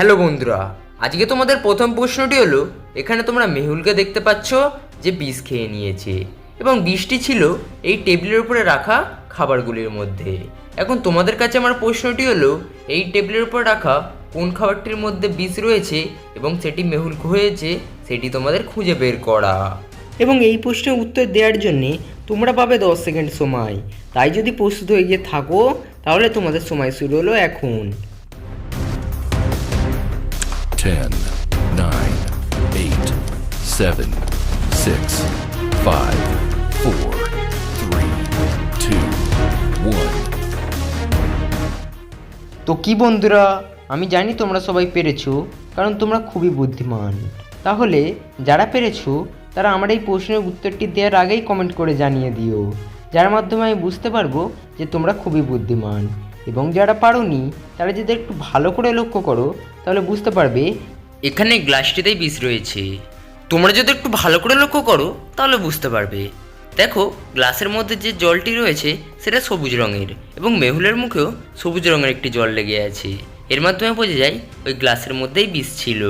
Hello বন্ধুরা, আজকে তোমাদের প্রথম প্রশ্নটি হলো, এখানে তোমরা মেহুলকে দেখতে পাচ্ছ যে বিষ খেয়ে নিয়েছে এবং বিষটি ছিল এই টেবিলের উপরে রাখা খাবারগুলির মধ্যে। এখন তোমাদের কাছে আমার প্রশ্নটি হলো, এই টেবিলের উপরে রাখা কোন খাবারটির মধ্যে বিষ রয়েছে এবং সেটি মেহুল হয়েছে সেটি তোমাদের খুঁজে বের করা। এবং এই প্রশ্নের উত্তর দেওয়ার জন্যে তোমরা পাবে 10 সেকেন্ড সময়। তাই যদি প্রস্তুত হয়ে গিয়ে থাকো তাহলে তোমাদের সময় শুরু হলো এখন। 10, 9, 8, 7, 6, 5, 4, 3, 2, 1. তো কি বন্ধুরা, আমি জানি তোমরা সবাই পেরেছো, কারণ তোমরা খুবই বুদ্ধিমান। তাহলে যারা পেরেছো তারা আমার এই প্রশ্নের উত্তরটি দেওয়ার আগেই কমেন্ট করে জানিয়ে দিও, যার মাধ্যমে আমি বুঝতে পারবো যে তোমরা খুবই বুদ্ধিমান। এবং যারা পারোনি তারা যদি একটু ভালো করে লক্ষ্য করো তাহলে বুঝতে পারবে এখানে গ্লাসটিতেই বিষ রয়েছে। তোমরা যদি একটু ভালো করে লক্ষ্য করো তাহলে বুঝতে পারবে। দেখো, গ্লাসের মধ্যে যে জলটি রয়েছে সেটা সবুজ রঙের এবং মেহুলের মুখেও সবুজ রঙের একটি জল লেগে আছে। এর মাধ্যমে বোঝা যায় ওই গ্লাসের মধ্যেই বিষ ছিল।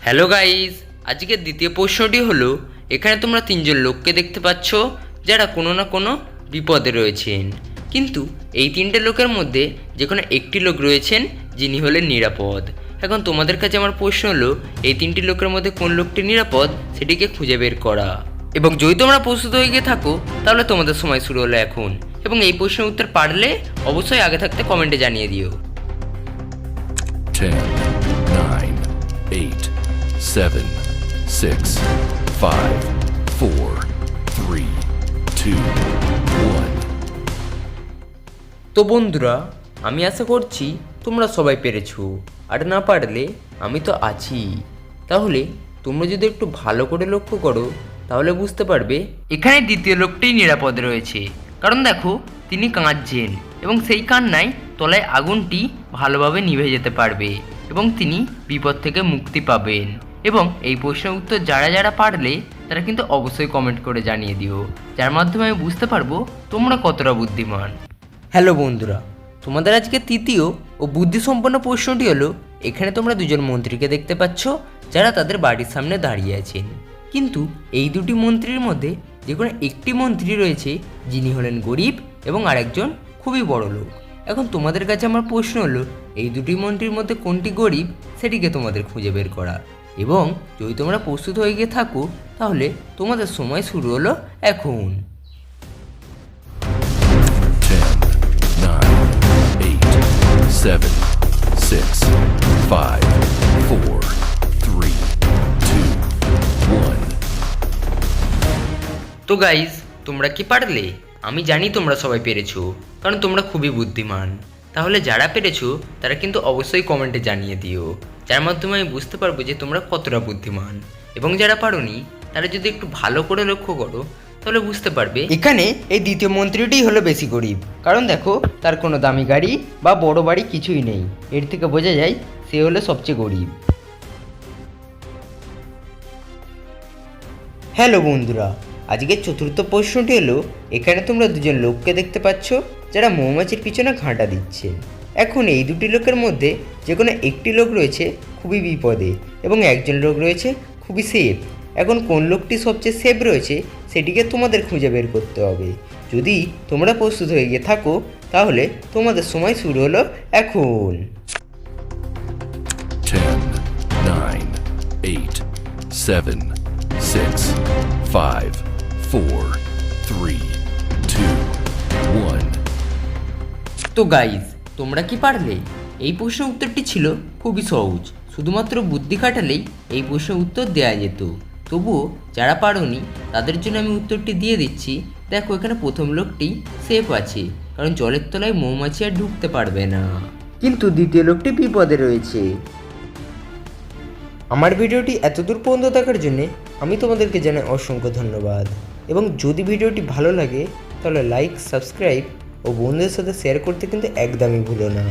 হ্যালো গাইজ, আজকের দ্বিতীয় প্রশ্নটি হলো, এখানে তোমরা তিনজন লোককে দেখতে পাচ্ছ যারা কোনো না কোনো বিপদে রয়েছেন, কিন্তু এই তিনটে লোকের মধ্যে যে কোনো একটি লোক রয়েছেন যিনি হলেন নিরাপদ। এখন তোমাদের কাছে আমার প্রশ্ন হলো, এই তিনটি লোকের মধ্যে কোন লোকটি নিরাপদ সেটিকে খুঁজে বের করা। এবং যদি তোমরা প্রস্তুত হয়ে গিয়ে থাকো তাহলে তোমাদের সময় শুরু হলো এখন। এবং এই প্রশ্নের উত্তর পারলে অবশ্যই আগে থাকতে কমেন্টে জানিয়ে দিও। 10, 9, 8, 7, 6, 5, 4, 3, 2, 1. তো বন্ধুরা, আমি আশা করছি তোমরা সবাই পেরেছো, আর না পারলে আমি তো আছি। তাহলে তোমরা যদি একটু ভালো করে লক্ষ্য করো তাহলে বুঝতে পারবে এখানে দ্বিতীয় লোকটি নিরাপদ রয়েছে, কারণ দেখো তিনি কাঁদছেন এবং সেই কান্নায় তলায় আগুনটি ভালোভাবে নিভে যেতে পারবে এবং তিনি বিপদ থেকে মুক্তি পাবেন। এবং এই প্রশ্নের উত্তর যারা যারা পারলে তারা কিন্তু অবশ্যই কমেন্ট করে জানিয়ে দিও, যার মাধ্যমে আমি বুঝতে পারবো তোমরা কতটা বুদ্ধিমান। হ্যালো বন্ধুরা, তোমাদের আজকে তৃতীয় ও বুদ্ধিসম্পন্ন প্রশ্নটি হলো, এখানে তোমরা দুজন মন্ত্রীকে দেখতে পাচ্ছ যারা তাদের বাড়ির সামনে দাঁড়িয়ে আছেন, কিন্তু এই দুটি মন্ত্রীর মধ্যে যে কোনো একটি মন্ত্রী রয়েছে যিনি হলেন গরিব এবং আরেকজন খুবই বড় লোক। এখন তোমাদের কাছে আমার প্রশ্ন হলো, এই দুটি মন্ত্রীর মধ্যে কোনটি গরিব সেটিকে তোমাদের খুঁজে বের করা। এবং যদি তোমরা প্রস্তুত হয়ে গিয়ে থাকো তাহলে তোমাদের সময় শুরু হলো এখন। 10, 9, 8, 7, 6, 5, 4, 3, 2, 1. তো গাইজ, তোমরা কি পারলে? আমি জানি তোমরা সবাই পেরেছো, কারণ তোমরা খুবই বুদ্ধিমান। তাহলে যারা পেরেছো তারা কিন্তু অবশ্যই কমেন্টে জানিয়ে দিও, যার মাধ্যমে আমি বুঝতে পারবো যে তোমরা কতটা বুদ্ধিমান। এবং যারা পারোনি তারা যদি একটু ভালো করে লক্ষ্য করো তাহলে বুঝতে পারবে এখানে এই দ্বিতীয় মন্ত্রীটি হলো বেশি গরিব, কারণ দেখো তার কোনো দামি গাড়ি বা বড় বাড়ি কিছুই নেই। এর থেকে বোঝা যায় সে হলো সবচেয়ে গরিব। হ্যালো বন্ধুরা, আজকের চতুর্থ প্রশ্নটি হলো, এখানে তোমরা দুজন লোককে দেখতে পাচ্ছ যারা মৌমাছির পিছনে ঘাঁটা দিচ্ছে। এখন এই দুটি লোকের মধ্যে যে কোনো একটি লোক রয়েছে খুবই বিপদে এবং একজন লোক রয়েছে খুবই সেফ। এখন কোন লোকটি সবচেয়ে সেফ রয়েছে সেটিকে তোমাদের খুঁজে বের করতে হবে। যদি তোমরা প্রস্তুত হয়ে গিয়ে থাকো তাহলে তোমাদের সময় শুরু হলো এখন। 10, 9, 8, 7, 6, 5, 4, 3, 2, 1. তো গাইজ, তোমরা কি পারলে? এই প্রশ্নের উত্তরটি ছিল খুবই সহজ, শুধুমাত্র বুদ্ধি খাটালেই এই প্রশ্নের উত্তর দেওয়া যেত। তবুও যারা পারোনি তাদের জন্য আমি উত্তরটি দিয়ে দিচ্ছি। দেখো, এখানে প্রথম লোকটি সেফ আছে, কারণ জলের তলায় মৌমাছি আর ঢুকতে পারবে না, কিন্তু দ্বিতীয় লোকটি বিপদে রয়েছে। আমার ভিডিওটি এতদূর পর্যন্ত দেখার জন্যে আমি তোমাদেরকে জানাই অসংখ্য ধন্যবাদ। এবং যদি ভিডিওটি ভালো লাগে তাহলে লাইক, সাবস্ক্রাইব ও বন্ধুদের সাথে শেয়ার করতে কিন্তু একদমই ভুলো না।